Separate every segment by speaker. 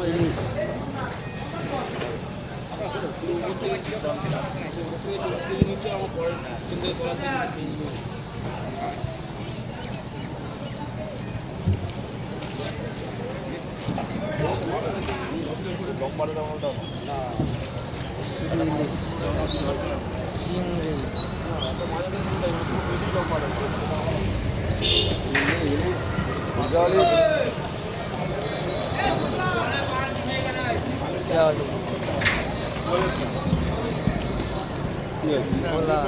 Speaker 1: ইলিশ ইলিশ চিংড়ি জালি ভোলা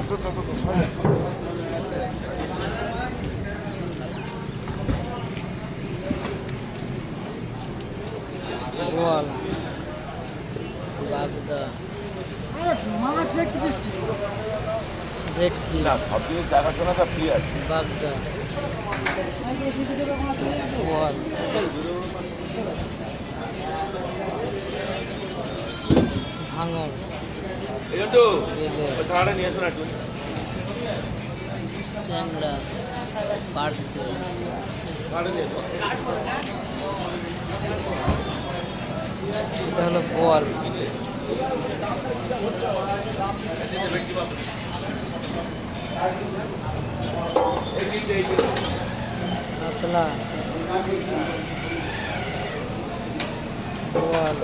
Speaker 1: গোয়াল বাগদা ভেটকি
Speaker 2: না সব জিনিস দেখাশোনাটা ফ্রি আছে।
Speaker 1: বাগদা গোয়াল ভাঙর
Speaker 2: এই তো
Speaker 1: বেলে
Speaker 2: থালাটা নিয়ে এসো না একটু।
Speaker 1: ট্যাংরা পার্সেল
Speaker 2: থালাটা নিয়ে এসো।
Speaker 1: এটা হলো বোয়াল কাতলা বোয়াল